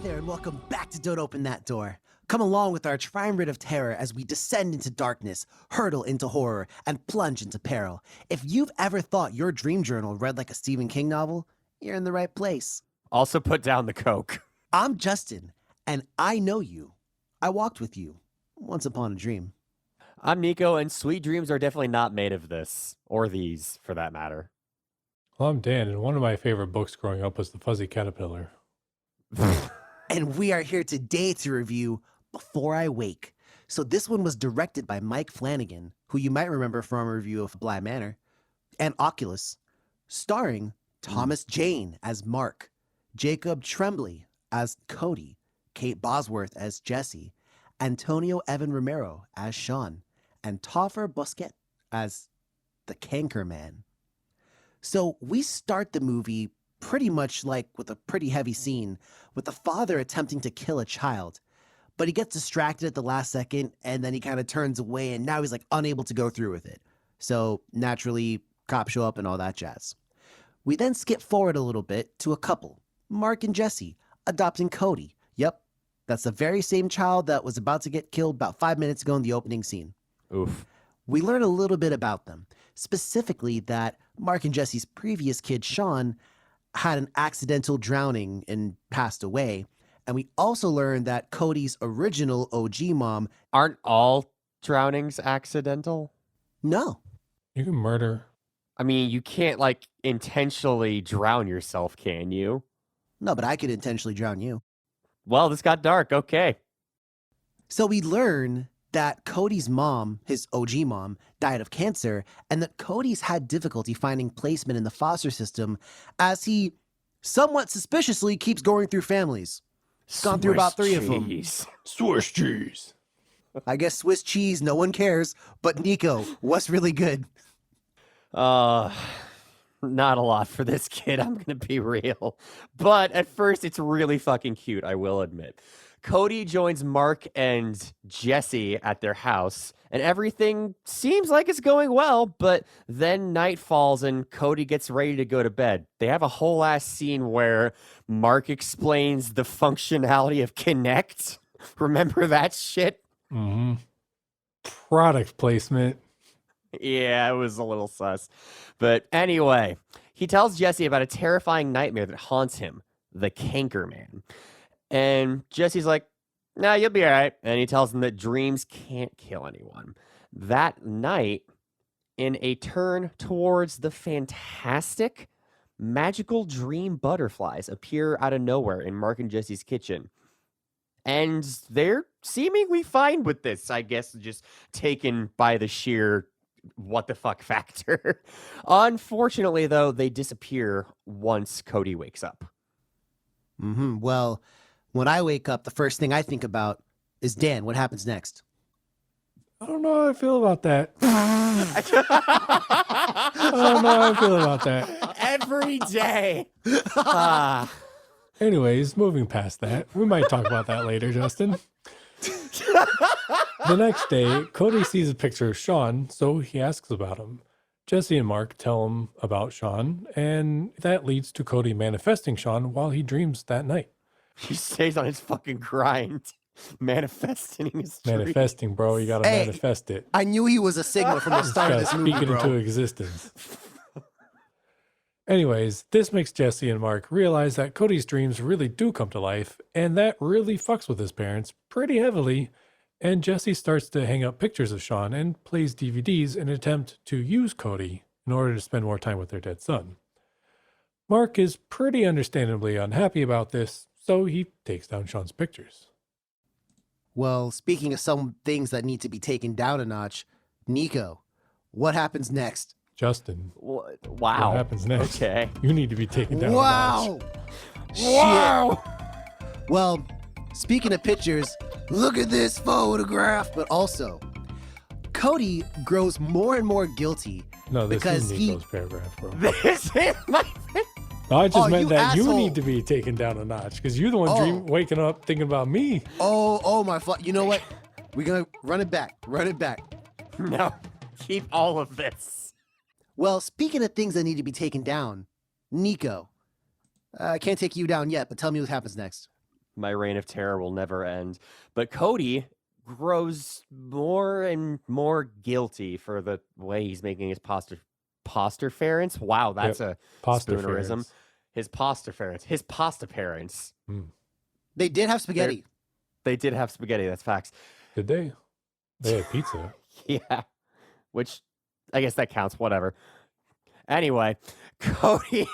there, and welcome back to Don't Open That Door. Come along with our triumvirate of terror as we descend into darkness, hurtle into horror, and plunge into peril. If you've ever thought your dream journal read like a Stephen King novel, you're in the right place. Also put down the Coke. I'm Justin, and I know you. I walked with you once upon a dream. I'm Nico, and sweet dreams are definitely not made of this, or these, for that matter. Well, I'm Dan, and one of my favorite books growing up was The Fuzzy Caterpillar. And we are here today to review Before I Wake. So this one was directed by Mike Flanagan, who you might remember from a review of Bly Manor, and Oculus, starring Thomas Jane as Mark, Jacob Tremblay as Cody, Kate Bosworth as Jessie, Antonio Evan Romero as Sean, and Toffer Bosquet as the Canker Man. So we start the movie pretty much like with a pretty heavy scene with the father attempting to kill a child, but he gets distracted at the last second and then he kind of turns away and now he's like unable to go through with it. So naturally, cops show up and all that jazz. We then skip forward a little bit to a couple, Mark and Jessie, adopting Cody. Yep, that's the very same child that was about to get killed about 5 minutes ago in the opening scene. Oof. We learn a little bit about them, specifically that Mark and Jessie's previous kid, Sean, had an accidental drowning and passed away. And we also learned that Cody's original OG mom... Aren't all drownings accidental? No. You can murder. I mean, you can't, like, intentionally drown yourself, can you? No, but I could intentionally drown you. Well, this got dark. Okay. So we learn that Cody's mom, his OG mom, died of cancer, and that Cody's had difficulty finding placement in the foster system as he somewhat suspiciously keeps going through families. Gone through about 3 of them. Swiss cheese. I guess Swiss cheese, no one cares. But Nico, what's really good? Not a lot for this kid, I'm gonna be real. But at first, it's really fucking cute, I will admit. Cody joins Mark and Jessie at their house, and everything seems like it's going well, but then night falls and Cody gets ready to go to bed. They have a whole ass scene where Mark explains the functionality of Kinect. Remember that shit? Mm-hmm. Product placement. Yeah, it was a little sus. But anyway, he tells Jessie about a terrifying nightmare that haunts him, the Canker Man. And Jessie's like, nah, you'll be all right. And he tells him that dreams can't kill anyone. That night, in a turn towards the fantastic, magical dream butterflies appear out of nowhere in Mark and Jessie's kitchen. And they're seemingly fine with this, I guess, just taken by the sheer what the fuck factor. Unfortunately, though, they disappear once Cody wakes up. Well, when I wake up, the first thing I think about is, Dan, what happens next? I don't know how I feel about that. I don't know how I feel about that. Every day. Anyways, moving past that, we might talk about that later, Justin. The next day, Cody sees a picture of Sean, so he asks about him. Jessie and Mark tell him about Sean, and that leads to Cody manifesting Sean while he dreams that night. He stays on his fucking grind. Manifesting his dreams. Manifesting, bro. You gotta manifest it. I knew he was a signal from the start of this movie, Speak it into existence. Anyways, this makes Jessie and Mark realize that Cody's dreams really do come to life, and that really fucks with his parents pretty heavily. And Jessie starts to hang up pictures of Sean and plays DVDs in an attempt to use Cody in order to spend more time with their dead son. Mark is pretty understandably unhappy about this, so he takes down Sean's pictures. Well, speaking of some things that need to be taken down a notch, Nico, what happens next? Justin. Wow. What happens next? Okay. You need to be taken down a Wow! notch. Wow! Well, speaking of pictures, look at this photograph, but also, Cody grows more and more guilty. No, this because is Nico's paragraph, bro. This is my... No, I just meant you that asshole. you need to be taken down a notch because you're the one waking up thinking about me. Oh my fuck. You know what? We're going to run it back. No, keep all of this. Well, speaking of things that need to be taken down, Nico, I can't take you down yet, but tell me what happens next. My reign of terror will never end. But Cody grows more and more guilty for the way he's making his posterference. Wow, that's a spoonerism. Posterference. His posterference. His pasta parents. They did have spaghetti. They did have spaghetti. That's facts. Did they? They had pizza. Yeah. Which, I guess that counts. Whatever. Anyway, Cody,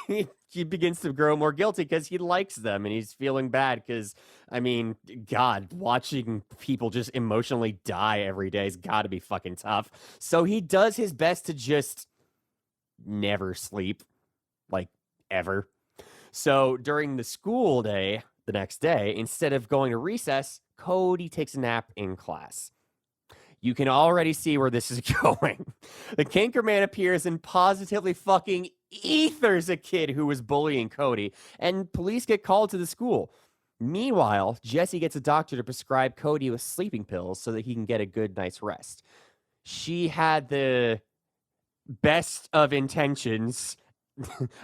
he begins to grow more guilty because he likes them and he's feeling bad because, I mean, God, watching people just emotionally die every day has got to be fucking tough. So he does his best to just never sleep, like, ever. So during the school day, the next day, instead of going to recess, Cody takes a nap in class. You can already see where this is going. The Canker Man appears and positively fucking ethers a kid who was bullying Cody, and police get called to the school. Meanwhile, Jessie gets a doctor to prescribe Cody with sleeping pills so that he can get a good night's rest. She had the best of intentions.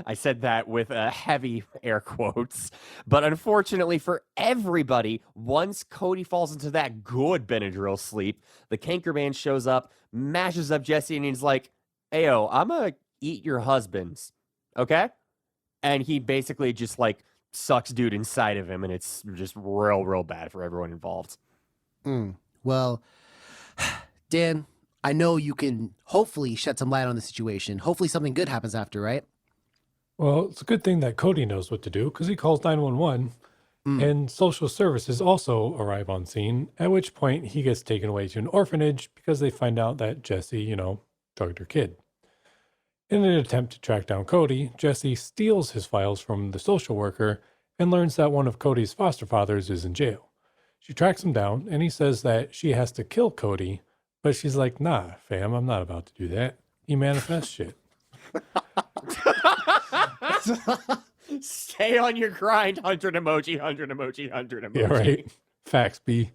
I said that with heavy air quotes. But unfortunately for everybody, once Cody falls into that good Benadryl sleep, the Canker Man shows up, mashes up Jessie, and he's like, "Ayo, I'm gonna eat your husbands, okay?" And he basically just like sucks dude inside of him, and it's just real bad for everyone involved. Well, Dan, I know you can hopefully shed some light on the situation. Hopefully something good happens after, right? Well, it's a good thing that Cody knows what to do because he calls 911 and social services also arrive on scene, at which point he gets taken away to an orphanage because they find out that Jessie, drugged her kid. In an attempt to track down Cody, Jessie steals his files from the social worker and learns that one of Cody's foster fathers is in jail. She tracks him down and he says that she has to kill Cody, but she's like, "Nah, fam, I'm not about to do that. He manifests shit." Stay on your grind, 100 emoji, 100 emoji, 100 emoji. Yeah, right. Facts, B.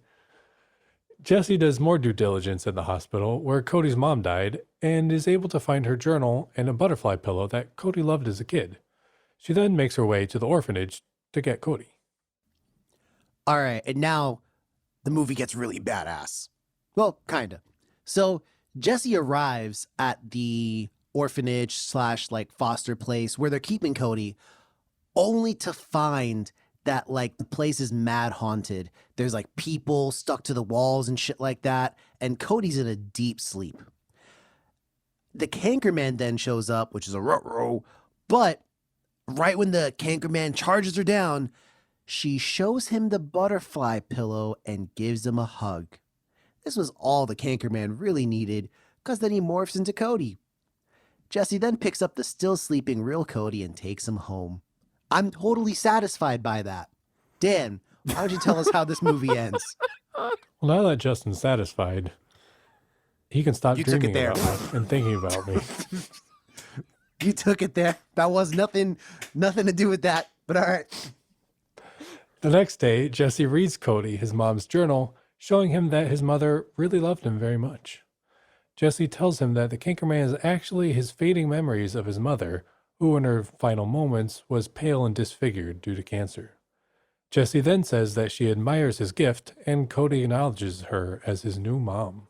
Jessie does more due diligence at the hospital where Cody's mom died and is able to find her journal and a butterfly pillow that Cody loved as a kid. She then makes her way to the orphanage to get Cody. All right, and now the movie gets really badass. Well, kind of. So Jessie arrives at the orphanage / like foster place where they're keeping Cody, only to find that like the place is mad haunted. There's like people stuck to the walls and shit like that, and Cody's in a deep sleep. The Canker Man then shows up, which is a ruh-roh, but right when the Canker Man charges her down, she shows him the butterfly pillow and gives him a hug. This was all the Canker Man really needed, because then he morphs into Cody. Jessie then picks up the still sleeping real Cody and takes him home. I'm totally satisfied by that. Dan, why don't you tell us how this movie ends? Well, now that Justin's satisfied, he can stop You took it dreaming there. about me and thinking about me. You took it there. That was nothing to do with that, but all right. The next day, Jessie reads Cody his mom's journal, showing him that his mother really loved him very much. Jessie tells him that the Canker Man is actually his fading memories of his mother, who in her final moments was pale and disfigured due to cancer. Jessie then says that she admires his gift, and Cody acknowledges her as his new mom.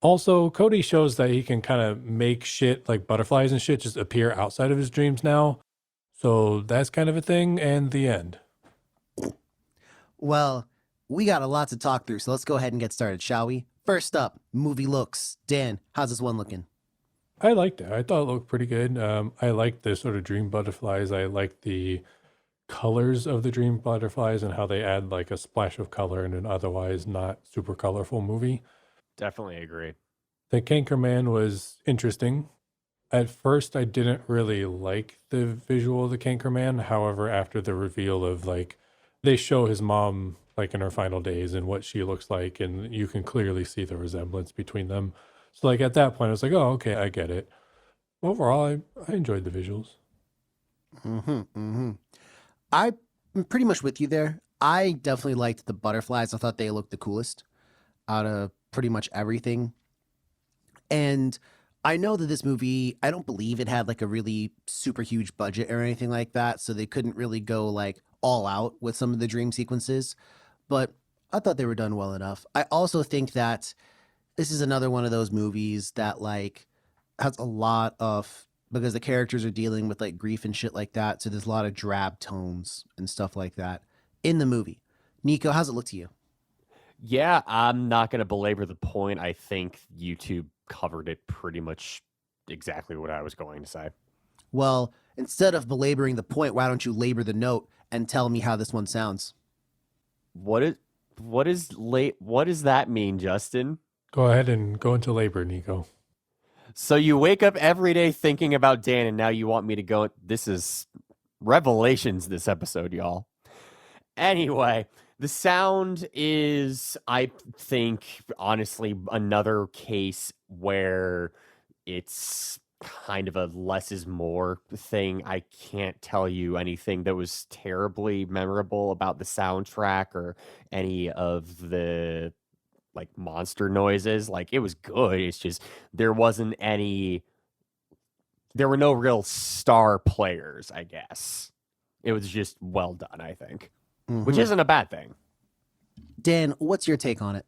Also, Cody shows that he can kind of make shit like butterflies and shit just appear outside of his dreams now. So that's kind of a thing, and the end. Well, we got a lot to talk through, so let's go ahead and get started, shall we? First up, movie looks. Dan, how's this one looking? I liked it. I thought it looked pretty good. I liked the sort of dream butterflies. I liked the colors of the dream butterflies and how they add like a splash of color in an otherwise not super colorful movie. Definitely agree. The Canker Man was interesting. At first, I didn't really like the visual of the Canker Man. However, after the reveal of like, they show his mom like in her final days and what she looks like, and you can clearly see the resemblance between them. So like at that point, I was like, oh, okay, I get it. Overall, I enjoyed the visuals. I'm pretty much with you there. I definitely liked the butterflies. I thought they looked the coolest out of pretty much everything. And I know that this movie, I don't believe it had like a really super huge budget or anything like that. So they couldn't really go like all out with some of the dream sequences, but I thought they were done well enough. I also think that this is another one of those movies that like has a lot of, because the characters are dealing with like grief and shit like that, so there's a lot of drab tones and stuff like that in the movie. Nico, how's it look to you? Yeah, I'm not going to belabor the point. I think YouTube covered it pretty much exactly what I was going to say. Well, instead of belaboring the point, why don't you labor the note and tell me how this one sounds? What does that mean, Justin? Go ahead and go into labor, Nico. So you wake up every day thinking about Dan, and now you want me to go. This is revelations this episode, y'all. Anyway, the sound is, I think, honestly, another case where it's kind of a less is more thing. I can't tell you anything that was terribly memorable about the soundtrack or any of the like monster noises. Like, it was good. It's just there were no real star players, I guess. It was just well done, I think. Which isn't a bad thing. Dan, what's your take on it?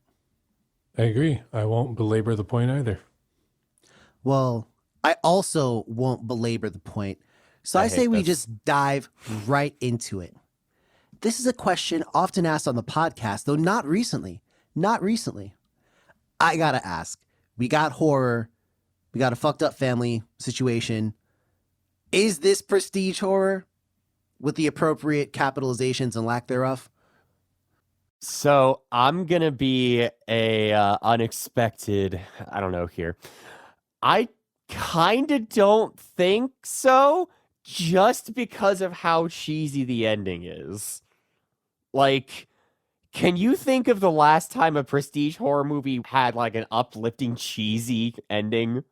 I agree. I won't belabor the point either. Well, I also won't belabor the point. So I say we just dive right into it. This is a question often asked on the podcast, though not recently. Not recently. I gotta ask. We got horror. We got a fucked up family situation. Is this prestige horror with the appropriate capitalizations and lack thereof? So I'm gonna be a unexpected. I don't know here. I kind of don't think so, just because of how cheesy the ending is. Like, can you think of the last time a prestige horror movie had like an uplifting, cheesy ending?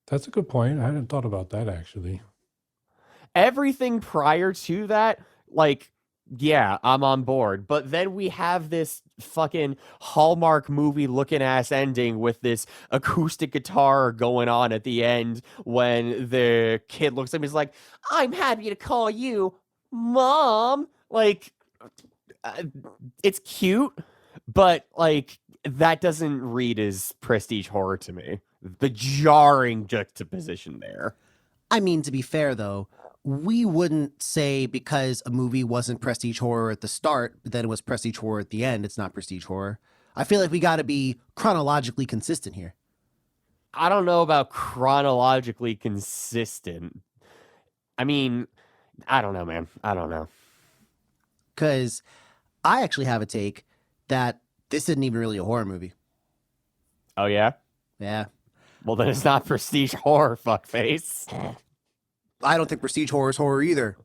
That's a good point. I hadn't thought about that, actually. Everything prior to that, like, yeah, I'm on board. But then we have this fucking Hallmark movie looking ass ending with this acoustic guitar going on at the end when the kid looks at me, he's like, I'm happy to call you Mom. Like, it's cute, but like that doesn't read as prestige horror to me. The jarring juxtaposition there. I mean, to be fair, though, we wouldn't say because a movie wasn't prestige horror at the start, but then it was prestige horror at the end, it's not prestige horror. I feel like we got to be chronologically consistent here. I don't know about chronologically consistent. I mean, I don't know, man. I don't know. Because I actually have a take that this isn't even really a horror movie. Oh, yeah? Yeah. Well, then it's not prestige horror, fuckface. I don't think prestige horror is horror either.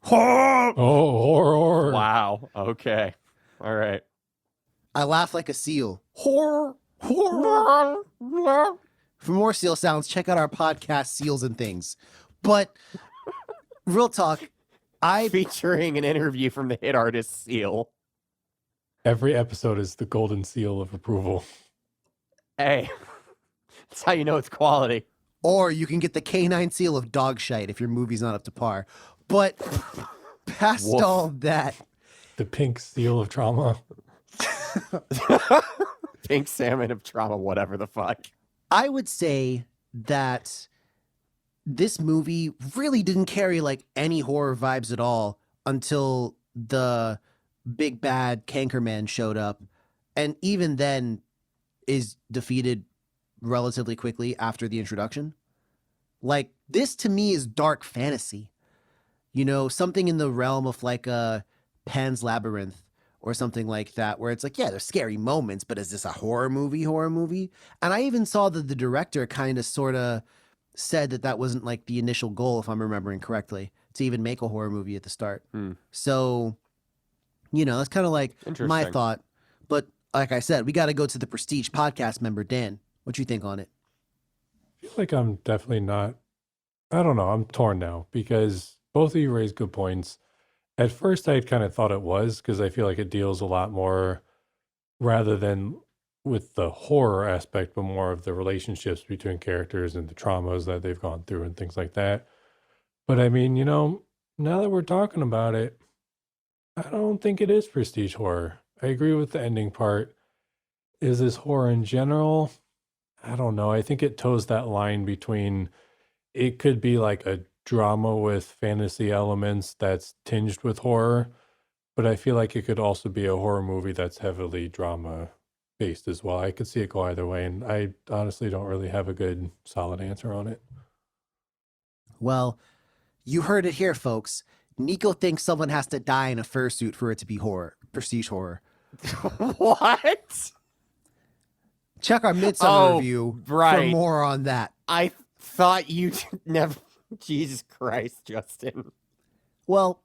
Horror! Oh, horror. Wow. Okay. All right. I laugh like a seal. Horror! Horror! For more seal sounds, check out our podcast, Seals and Things. But, real talk, featuring an interview from the hit artist Seal. Every episode is the golden seal of approval. Hey, that's how you know it's quality. Or you can get the canine seal of dog shite if your movie's not up to par. But past Woof. all that, The pink seal of trauma. Pink salmon of trauma, whatever the fuck. I would say that this movie really didn't carry like any horror vibes at all until the big bad Cankerman showed up, and even then is defeated relatively quickly after the introduction. Like, this to me is dark fantasy, you know, something in the realm of like a Pan's Labyrinth or something like that, where it's like, yeah, there's scary moments, but is this a horror movie? And I even saw that the director kind of sort of said that that wasn't like the initial goal, if I'm remembering correctly, to even make a horror movie at the start. So, you know, that's kind of like my thought. But like I said, we got to go to the Prestige podcast member, Dan. What you think on it? I feel like I'm definitely not. I don't know. I'm torn now because both of you raised good points. At first, I kind of thought it was because I feel like it deals a lot more rather than with the horror aspect, but more of the relationships between characters and the traumas that they've gone through and things like that. But I mean, you know, now that we're talking about it, I don't think it is prestige horror. I agree with the ending part. Is this horror in general? I don't know. I think it toes that line between it could be like a drama with fantasy elements that's tinged with horror, but I feel like it could also be a horror movie that's heavily drama based as well. I could see it go either way, and I honestly don't really have a good solid answer on it. Well, you heard it here, folks. Nico thinks someone has to die in a fursuit for it to be horror, prestige horror. What? Check our Midsummer Oh, review for right. more on that. I thought you never. Jesus Christ, Justin. Well,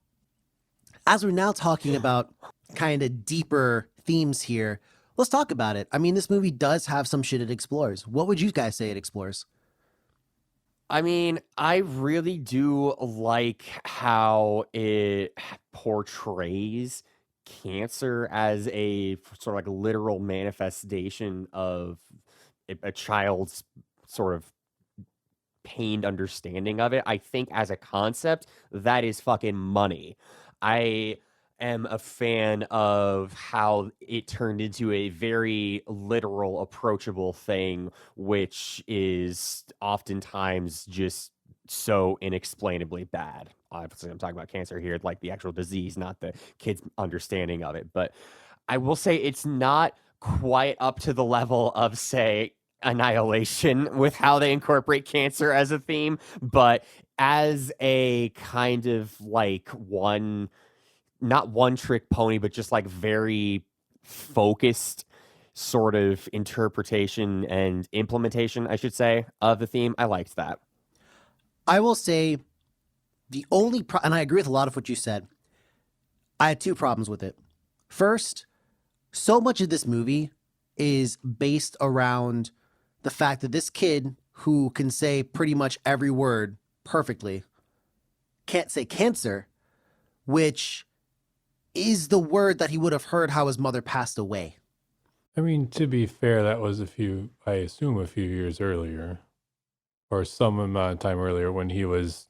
as we're now talking about kind of deeper themes here, let's talk about it. I mean, this movie does have some shit it explores. What would you guys say it explores? I mean, I really do like how it portrays cancer as a sort of like literal manifestation of a child's sort of pained understanding of it. I think as a concept, that is fucking money. I am a fan of how it turned into a very literal, approachable thing, which is oftentimes just so inexplainably bad. Obviously, I'm talking about cancer here, like the actual disease, not the kid's understanding of it. But I will say it's not quite up to the level of, say, Annihilation with how they incorporate cancer as a theme, but as a kind of like not one trick pony, but just like very focused sort of interpretation and implementation, I should say, of the theme. I liked that. I will say the only and I agree with a lot of what you said. I had two problems with it. First, so much of this movie is based around the fact that this kid who can say pretty much every word perfectly can't say cancer, which is the word that he would have heard how his mother passed away. I mean, to be fair, that was I assume a few years earlier, or some amount of time earlier when he was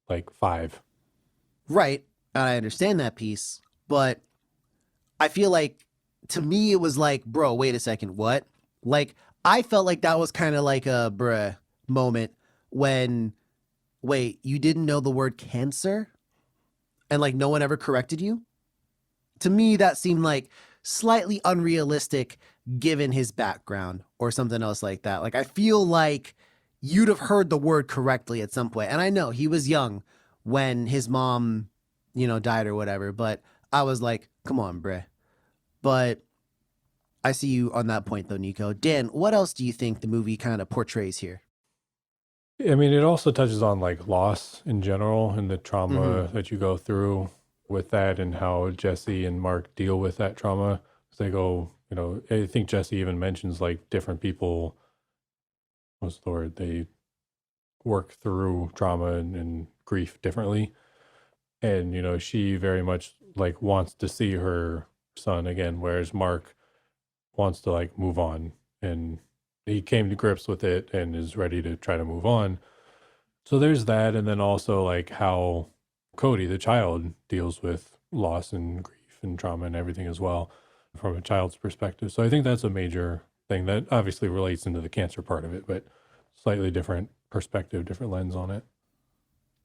like 5. Right. And I understand that piece, but I feel like to me it was like, bro, wait a second, what? Like, I felt like that was kind of like a bruh moment when, wait, you didn't know the word cancer? And like no one ever corrected you? To me, that seemed like slightly unrealistic given his background or something else like that. Like, I feel like you'd have heard the word correctly at some point. And I know he was young when his mom, died or whatever, but I was like, come on, bruh. But I see you on that point, though, Nico. Dan, what else do you think the movie kind of portrays here? I mean, it also touches on like loss in general and the trauma that you go through with that and how Jessie and Mark deal with that trauma. They go, I think Jessie even mentions like different people, what's the word? They work through trauma and grief differently. And, she very much like wants to see her son again, whereas Mark wants to like move on, and he came to grips with it and is ready to try to move on. So there's that. And then also like how Cody, the child, deals with loss and grief and trauma and everything as well from a child's perspective. So I think that's a major thing that obviously relates into the cancer part of it, but slightly different perspective, different lens on it.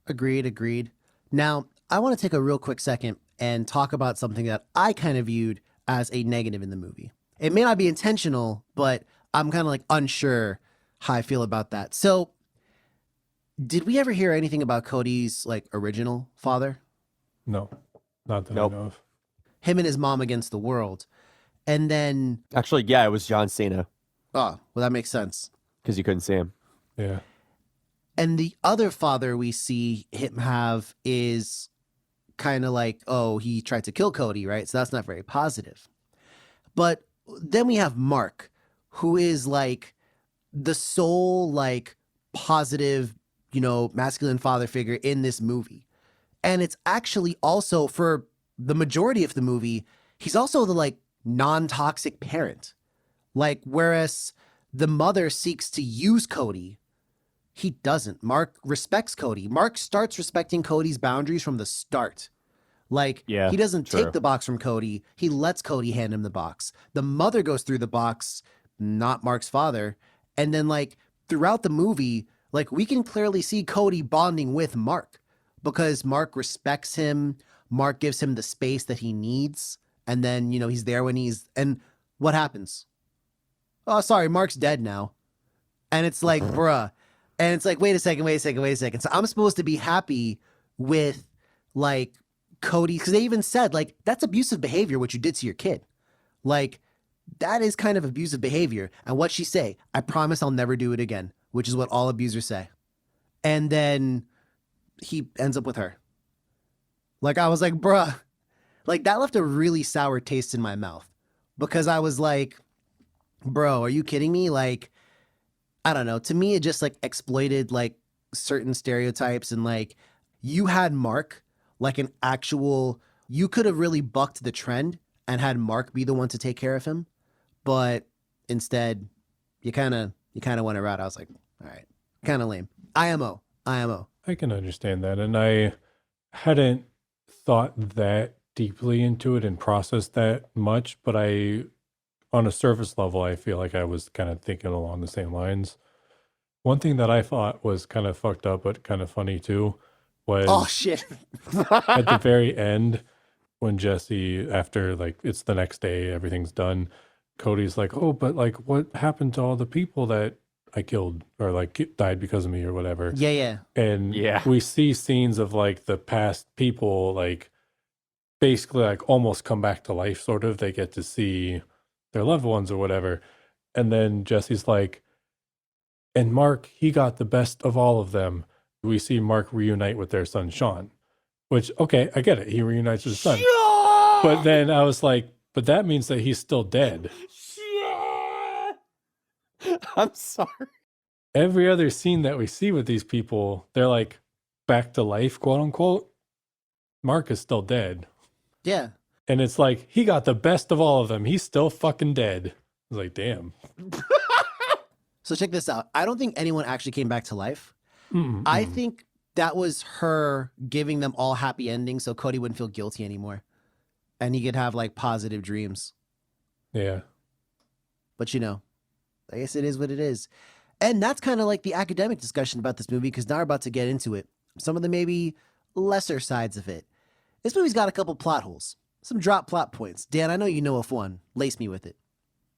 Agreed. Now, I want to take a real quick second and talk about something that I kind of viewed as a negative in the movie. It may not be intentional, but I'm kind of like unsure how I feel about that. So, did we ever hear anything about Cody's like original father? No, not that Nope. I know of. Him and his mom against the world. And then, Actually, yeah, it was John Cena oh, well, that makes sense. because you couldn't see him. Yeah. And the other father we see him have is kind of like, oh, he tried to kill Cody, right? So that's not very positive. But then we have Mark, who is like the sole like positive, masculine father figure in this movie. And it's actually also for the majority of the movie, he's also the like non-toxic parent. Like, whereas the mother seeks to use Cody, he doesn't. Mark respects Cody. Mark starts respecting Cody's boundaries from the start. Like, Yeah, he doesn't true. take the box from Cody. He lets Cody hand him the box. The mother goes through the box, not Mark's father. And then, like, throughout the movie, like, we can clearly see Cody bonding with Mark because Mark respects him. Mark gives him the space that he needs. And then, you know, he's there when and what happens? Oh, sorry, Mark's dead now. And it's like, bruh. And it's like, wait a second. So I'm supposed to be happy with, like, Cody, because they even said, like, that's abusive behavior, what you did to your kid. Like, that is kind of abusive behavior. And what she say? I promise I'll never do it again, which is what all abusers say. And then he ends up with her. Like, I was like, bruh. Like, that left a really sour taste in my mouth. Because I was like, bro, are you kidding me? Like, I don't know. To me, it just, like, exploited, like, certain stereotypes. And, like, you had Mark, like, an actual... You could have really bucked the trend and had Mark be the one to take care of him. But instead, you kind of went a route. I was like, all right, kind of lame. IMO. I can understand that. And I hadn't thought that deeply into it and processed that much, but on a surface level, I feel like I was kind of thinking along the same lines. One thing that I thought was kind of fucked up, but kind of funny too, was Oh, shit. at the very end, when Jessie, after, like, it's the next day, everything's done, Cody's like, oh, but, like, what happened to all the people that I killed or, like, died because of me or whatever? Yeah. And Yeah. we see scenes of, like, the past people, like, basically, like, almost come back to life, sort of. They get to see their loved ones or whatever. And then Jessie's like, and Mark, he got the best of all of them. We see Mark reunite with their son, Sean, which, okay, I get it. He reunites with his son. But then I was like, but that means that he's still dead. I'm sorry. Every other scene that we see with these people, they're like back to life, quote unquote. Mark is still dead. Yeah. And it's like, he got the best of all of them. He's still fucking dead. I was like, damn. So check this out. I don't think anyone actually came back to life. Mm-mm. I think that was her giving them all happy endings so Cody wouldn't feel guilty anymore. And he could have, like, positive dreams. Yeah. But, you know, I guess it is what it is. And that's kind of like the academic discussion about this movie, because now we're about to get into it. Some of the maybe lesser sides of it. This movie's got a couple plot holes. Some drop plot points. Dan, I know you know of one. Lace me with it.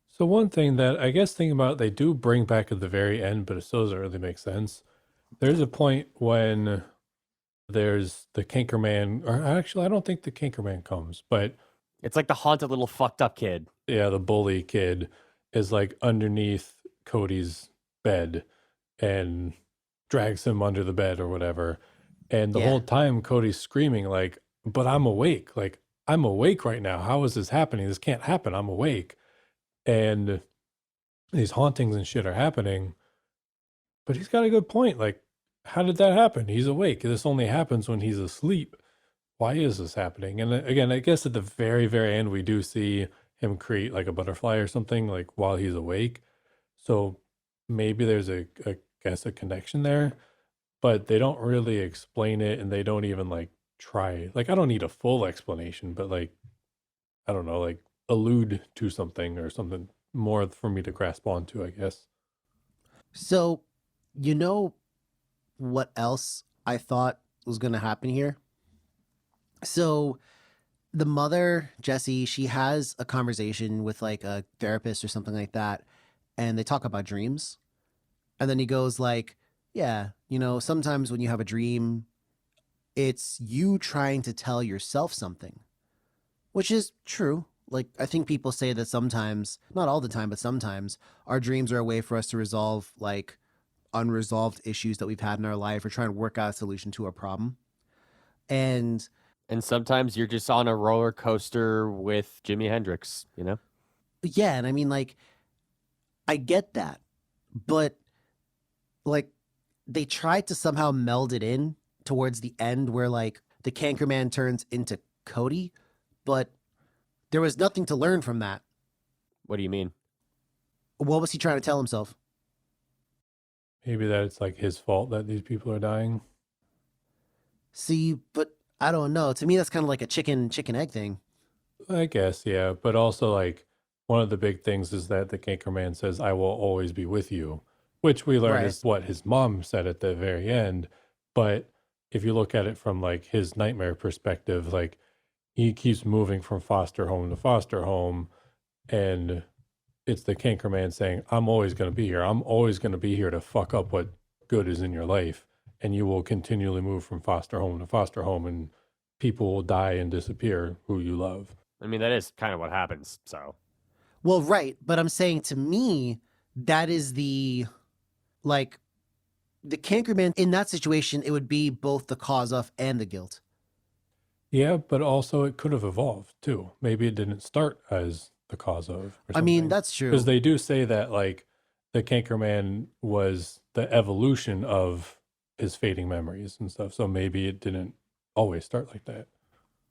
So one thing that I guess thinking about, they do bring back at the very end, but it still doesn't really make sense. There's a point when there's the Canker Man, or actually, I don't think the Canker Man comes, but It's like the haunted little fucked up kid. yeah, the bully kid is like underneath Cody's bed and drags him under the bed or whatever. And the Yeah. whole time Cody's screaming like, but I'm awake. Like, I'm awake right now. How is this happening? This can't happen. I'm awake. And these hauntings and shit are happening. But he's got a good point. Like, how did that happen? He's awake. This only happens when he's asleep. Why is this happening? And again, I guess at the very, very end, we do see him create like a butterfly or something like while he's awake. So maybe there's I guess a connection there, but they don't really explain it, and they don't even like try. Like, I don't need a full explanation, but like, I don't know, like allude to something or something more for me to grasp onto, I guess. So, you know what else I thought was going to happen here? So, the mother, Jessie, she has a conversation with like a therapist or something like that, and they talk about dreams. And then he goes like, yeah, you know, sometimes when you have a dream, it's you trying to tell yourself something, which is true. Like, I think people say that sometimes, not all the time, but sometimes our dreams are a way for us to resolve like unresolved issues that we've had in our life, or try and work out a solution to a problem. And sometimes you're just on a roller coaster with Jimi Hendrix, you know? yeah, and I mean, like, I get that, but like, they tried to somehow meld it in towards the end where like the Canker Man turns into Cody, but there was nothing to learn from that. What do you mean? What was he trying to tell himself? Maybe that it's like his fault that these people are dying. See, but I don't know. To me, that's kind of like a chicken egg thing. I guess, yeah. But also, like, one of the big things is that the Canker Man says, I will always be with you, which we learn Right. is what his mom said at the very end. But if you look at it from like his nightmare perspective, like he keeps moving from foster home to foster home, and it's the Canker Man saying, I'm always going to be here. I'm always going to be here to fuck up what good is in your life. And you will continually move from foster home to foster home, and people will die and disappear who you love. I mean, that is kind of what happens. So Well, right. But I'm saying to me, that is like, the Cankerman in that situation, it would be both the cause of and the guilt. Yeah, but also it could have evolved too. Maybe it didn't start as the cause of or I mean, something. that's true. Because they do say that like the Cankerman was the evolution of his fading memories and stuff. So maybe it didn't always start like that.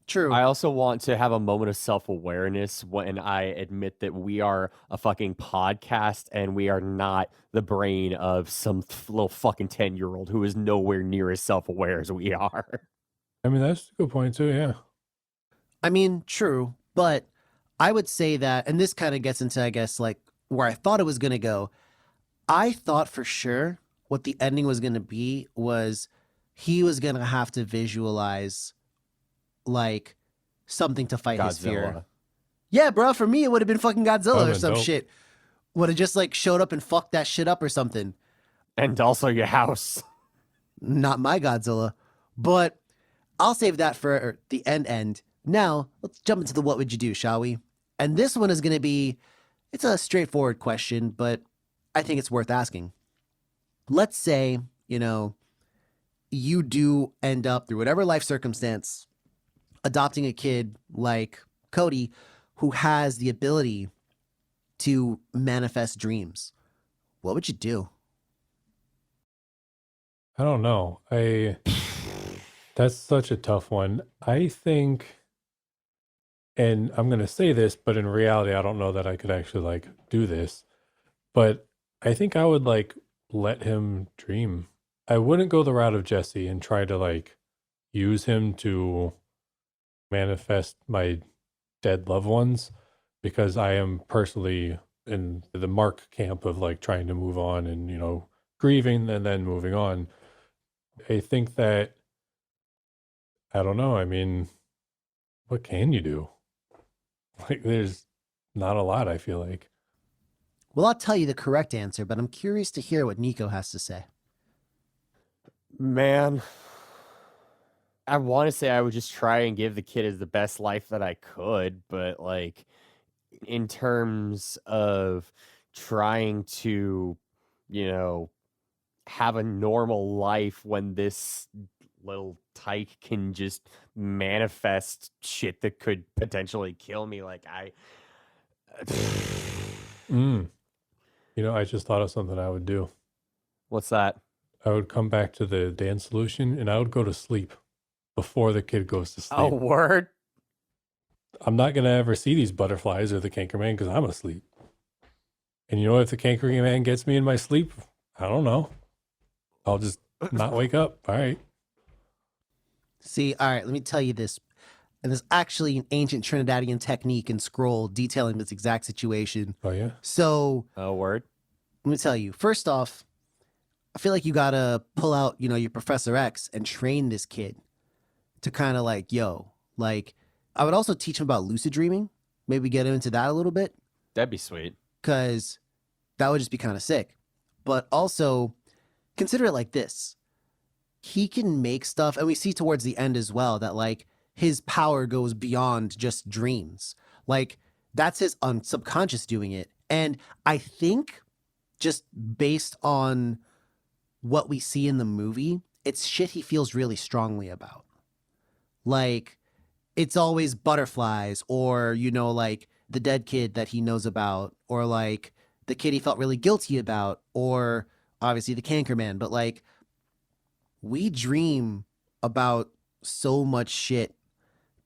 True. I also want to have a moment of self-awareness when I admit that we are a fucking podcast and we are not the brain of some little fucking 10-year-old who is nowhere near as self-aware as we are. I mean, that's a good point too. Yeah. I mean, true. But I would say that, and this kind of gets into, I guess, like where I thought it was going to go. I thought for sure what the ending was going to be was he was going to have to visualize like something to fight his fear. Godzilla. Yeah, bro. For me, it would have been fucking Godzilla or been some dope. shit. Would have just like showed up and fucked that shit up or something. And also your house. Not my Godzilla. But I'll save that for the end. Now, let's jump into the what would you do, shall we? And this one is going to be, it's a straightforward question, but I think it's worth asking. Let's say, you do end up through whatever life circumstance adopting a kid like Cody who has the ability to manifest dreams. What would you do? I don't know. That's such a tough one. I think, and I'm going to say this, but in reality, I don't know that I could actually like do this, but I think I would like let him dream. I wouldn't go the route of Jessie and try to like use him to manifest my dead loved ones, because I am personally in the Mark camp of like trying to move on and, grieving and then moving on. I think that, I don't know. I mean, what can you do? Like, there's not a lot, I feel like. Well, I'll tell you the correct answer, but I'm curious to hear what Nico has to say. Man, I want to say I would just try and give the kid the best life that I could, but like in terms of trying to, have a normal life when this little tyke can just manifest shit that could potentially kill me, like I just thought of something I would do. What's that? I would come back to the dance solution and I would go to sleep before the kid goes to sleep. Oh, word? I'm not going to ever see these butterflies or the canker man because I'm asleep. And if the canker man gets me in my sleep, I don't know. I'll just not wake up. All right. See, all right, let me tell you this. And there's actually an ancient Trinidadian technique and scroll detailing this exact situation. Oh, yeah? So, Oh, word? let me tell you. First off, I feel like you got to pull out, your Professor X and train this kid to kind of like, I would also teach him about lucid dreaming. Maybe get him into that a little bit, That'd be sweet. because that would just be kind of sick. But also, consider it like this. He can make stuff, and we see towards the end as well that like his power goes beyond just dreams. Like that's his subconscious doing it. And I think just based on what we see in the movie, it's shit he feels really strongly about. Like it's always butterflies or, like the dead kid that he knows about, or like the kid he felt really guilty about, or obviously the canker man. But like, we dream about so much shit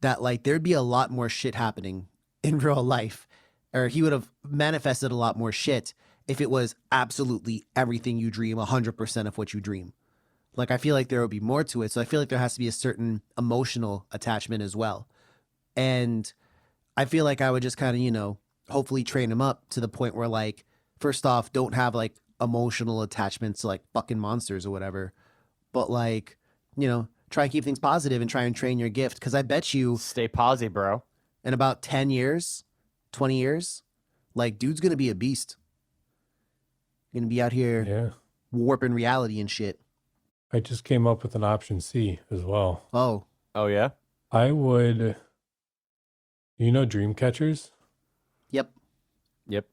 that like there'd be a lot more shit happening in real life, or he would have manifested a lot more shit if it was absolutely everything you dream, 100% of what you dream. Like, I feel like there would be more to it. So I feel like there has to be a certain emotional attachment as well. And I feel like I would just kind of, you know, hopefully train him up to the point where, like, first off, don't have like emotional attachments to like fucking monsters or whatever. But like, you know, try and keep things positive and try and train your gift. Cause I bet you Stay posy, bro. in about 10 years, 20 years, like, dude's going to be a beast. Going to be out here Yeah. warping reality and shit. I just came up with an option C as well. Oh, Oh yeah. I would, you know, dream catchers. yep. Yep.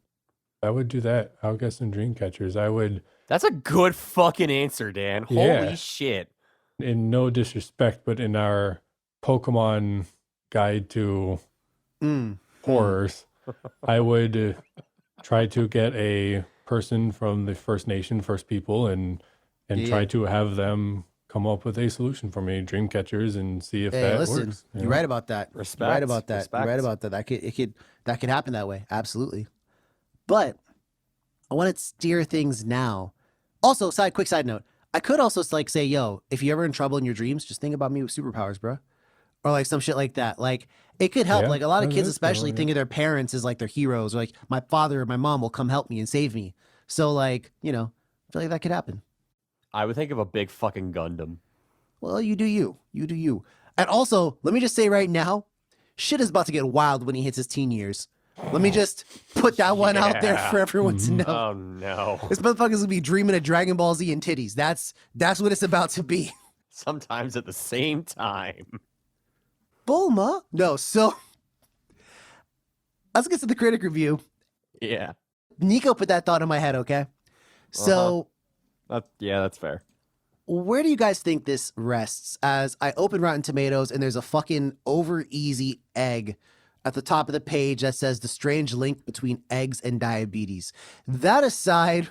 I would do that. I would get some dream catchers. I would, That's a good fucking answer, Dan. Yeah. Holy shit. in no disrespect, but in our Pokemon guide to horrors, I would try to get a person from the First Nation, First People, and Yeah. try to have them come up with a solution for me, dream catchers, and see if Hey, that listen, works. you're right about that. Respect. You're right about that. You're right Respect. about that. That could happen that way. Absolutely. But I want to steer things now. Also, quick side note. I could also like say, yo, if you're ever in trouble in your dreams, just think about me with superpowers, bro. Or like some shit like that. Like, it could help. Yeah, Like, a lot of that kids is especially cool, think of their parents as like their heroes. Or like, my father or my mom will come help me and save me. So like, you know, I feel like that could happen. I would think of a big fucking Gundam. Well, you do you. You do you. And also, let me just say right now, shit is about to get wild when he hits his teen years. Let me just put that one out there Yeah. for everyone to know. Oh no. This motherfucker's gonna be dreaming of Dragon Ball Z and titties. That's what it's about to be. Sometimes at the same time. Bulma? No, so let's get to the critic review. Yeah. Nico put that thought in my head, okay? So That's fair. where do you guys think this rests? As I open Rotten Tomatoes and there's a fucking over easy egg at the top of the page that says the strange link between eggs and diabetes. That aside,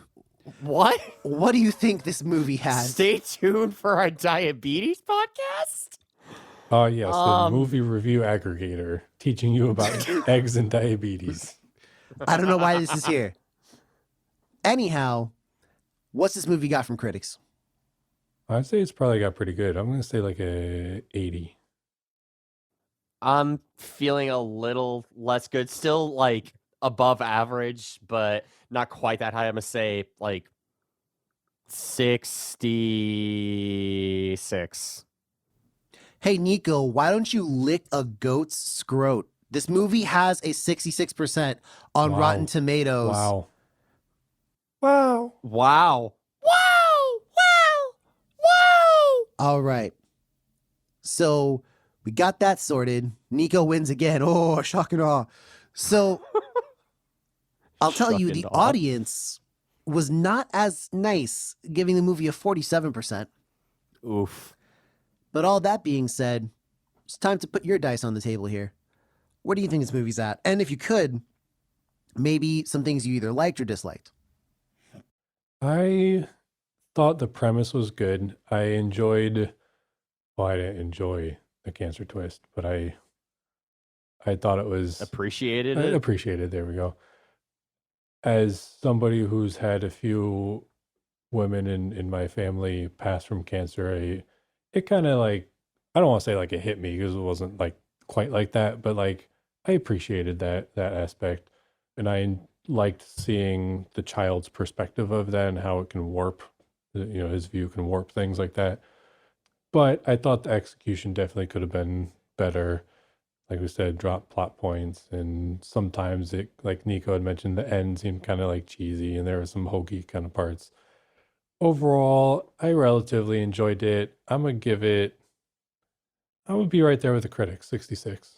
What? what do you think this movie has? Stay tuned for our diabetes podcast. Oh, yes, the Um, movie review aggregator teaching you about eggs and diabetes. I don't know why this is here. Anyhow, what's this movie got from critics? I'd say it's probably got pretty good. I'm going to say like a 80. I'm feeling a little less good. Still like above average, but not quite that high. I'm gonna say like 66. Hey, Nico, why don't you lick a goat's scrot? This movie has a 66% on Wow. Rotten Tomatoes. Wow. Wow. Wow. Wow. Wow. Wow. All right. So we got that sorted. Nico wins again. Oh, shock and awe. So I'll tell you, Shock the and awe. audience was not as nice, giving the movie a 47%. Oof. But all that being said, it's time to put your dice on the table here. Where do you think this movie's at? And if you could, maybe some things you either liked or disliked. I thought the premise was good. I enjoyed, well, I didn't enjoy the cancer twist, but I thought it was Appreciated I it. appreciated. There we go. As somebody who's had a few women in my family pass from cancer, it kind of like, I don't want to say like it hit me because it wasn't like quite like that, but like I appreciated that aspect, and I liked seeing the child's perspective of that and how it can warp, his view can warp things like that. But I thought the execution definitely could have been better. Like we said, drop plot points, and sometimes it, like Nico had mentioned, the end seemed kind of like cheesy, and there were some hokey kind of parts. Overall, I relatively enjoyed it. I'm gonna give it. I would be right there with the critics, 66.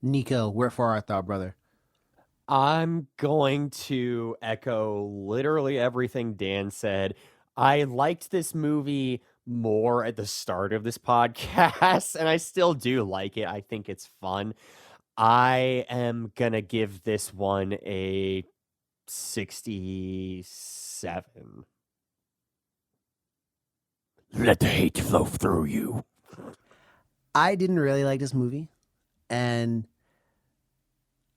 Nico, wherefore art thou, brother? I'm going to echo literally everything Dan said. I liked this movie more at the start of this podcast, and I still do like it. I think it's fun. I am going to give this one a 67. Let the hate flow through you. I didn't really like this movie, and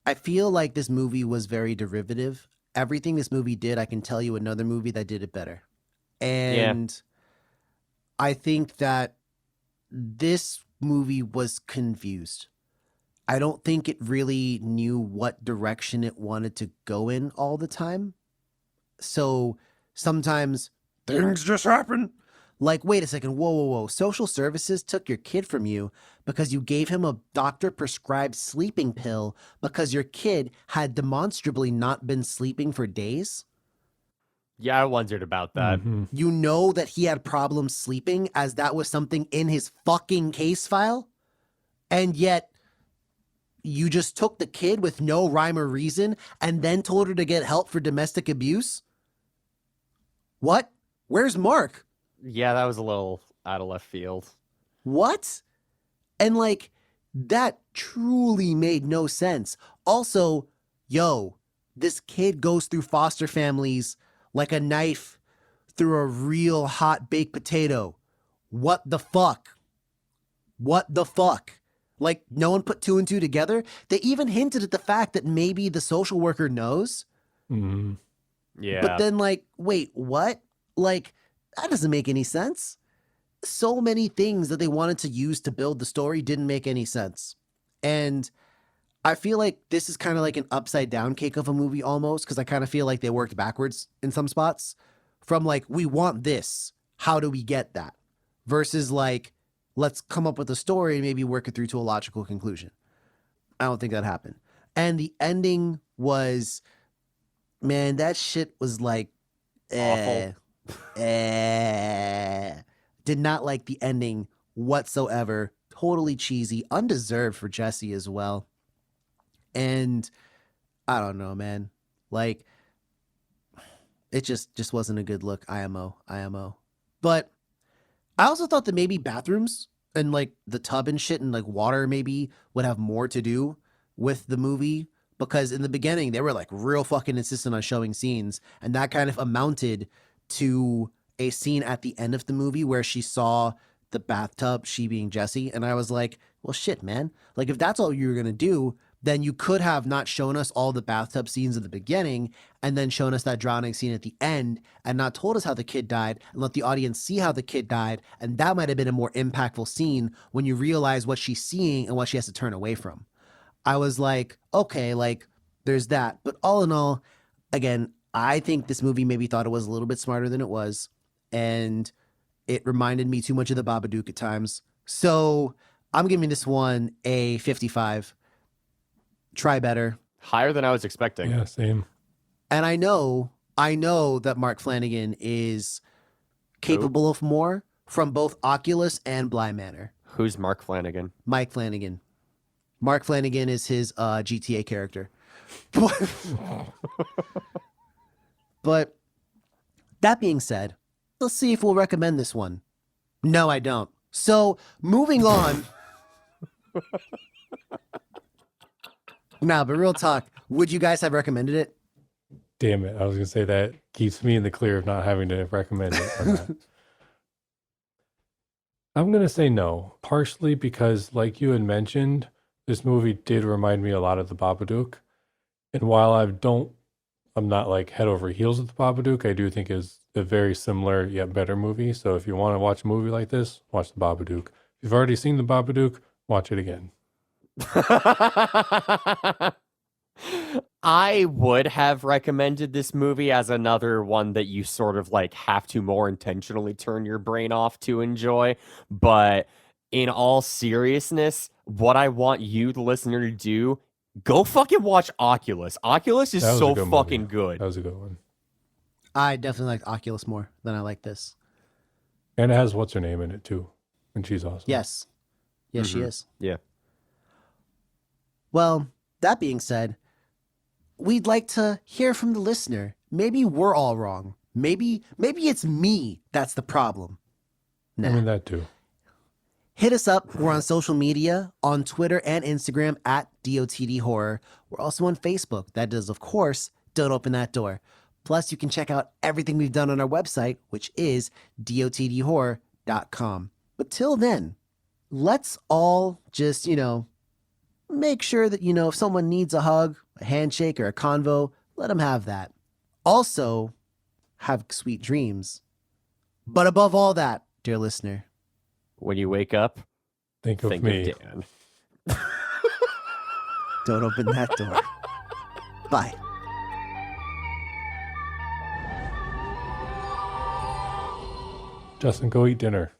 I feel like this movie was very derivative. Everything this movie did, I can tell you another movie that did it better. And I think that this movie was confused. I don't think it really knew what direction it wanted to go in all the time. So sometimes things just happen. Like, wait a second, whoa, whoa, whoa. Social services took your kid from you because you gave him a doctor prescribed sleeping pill because your kid had demonstrably not been sleeping for days. Yeah, I wondered about that. Mhm. You know that he had problems sleeping as that was something in his fucking case file. And yet you just took the kid with no rhyme or reason and then told her to get help for domestic abuse? What? Where's Mark? Yeah, that was a little out of left field. What? And like, that truly made no sense. Also, yo, this kid goes through foster families like a knife through a real hot baked potato. What the fuck? What the fuck? Like, no one put two and two together? They even hinted at the fact that maybe the social worker knows. Mhm. Yeah. But then, like, wait, what? Like, that doesn't make any sense. So many things that they wanted to use to build the story didn't make any sense. And I feel like this is kind of like an upside down cake of a movie almost, because I kind of feel like they worked backwards in some spots. From like, we want this. How do we get that? Versus like, let's come up with a story and maybe work it through to a logical conclusion. I don't think that happened. And the ending was, man, that shit was like, Awful. Did not like the ending whatsoever. Totally cheesy, undeserved for Jessie as well. And I don't know, man. Like, it just wasn't a good look. IMO. But I also thought that maybe bathrooms and like the tub and shit and like water maybe would have more to do with the movie, because in the beginning they were like real fucking insistent on showing scenes, and that kind of amounted to a scene at the end of the movie where she saw the bathtub, she being Jessie, and I was like, well shit, man. Like, if that's all you were gonna do, then you could have not shown us all the bathtub scenes at the beginning and then shown us that drowning scene at the end and not told us how the kid died and let the audience see how the kid died. And that might have been a more impactful scene when you realize what she's seeing and what she has to turn away from. I was like, okay, like there's that. But all in all, again, I think this movie maybe thought it was a little bit smarter than it was. And it reminded me too much of the Babadook at times. So I'm giving this one a 55. Try better. Higher than I was expecting. Yeah, same. And I know that Mark Flanagan is capable of more from both Oculus and Bly Manor. Who's Mark Flanagan? Mike Flanagan. Mark Flanagan is his GTA character. But that being said, let's see if we'll recommend this one. No, I don't. So moving on. Nah, but real talk, would you guys have recommended it? Damn it. I was going to say that keeps me in the clear of not having to recommend it or not. I'm going to say no, partially because, like you had mentioned, this movie did remind me a lot of The Babadook. And while I'm not like head over heels with The Babadook, I do think is a very similar yet better movie. So if you want to watch a movie like this, watch The Babadook. If you've already seen The Babadook, watch it again. I would have recommended this movie as another one that you sort of like have to more intentionally turn your brain off to enjoy. But in all seriousness, what I want you, the listener, to do, go fucking watch Oculus. Oculus is That was a so good fucking movie. good. That was a good one. I definitely liked Oculus more than I like this. And it has what's her name in it too. And she's awesome. Yes. Yes, she is. Yeah. Well, that being said, we'd like to hear from the listener. Maybe we're all wrong. Maybe it's me that's the problem. Nah. I mean, that too. Hit us up. We're on social media, on Twitter and Instagram at DOTD Horror. We're also on Facebook. That does, of course, Don't Open That Door. Plus, you can check out everything we've done on our website, which is dotdhorror.com. But till then, let's all just, make sure that, if someone needs a hug, a handshake, or a convo, let them have that. Also, have sweet dreams. But above all that, Dear listener, When you wake up, Think of think me. of Dan. don't open that door. Bye. Justin, go eat dinner.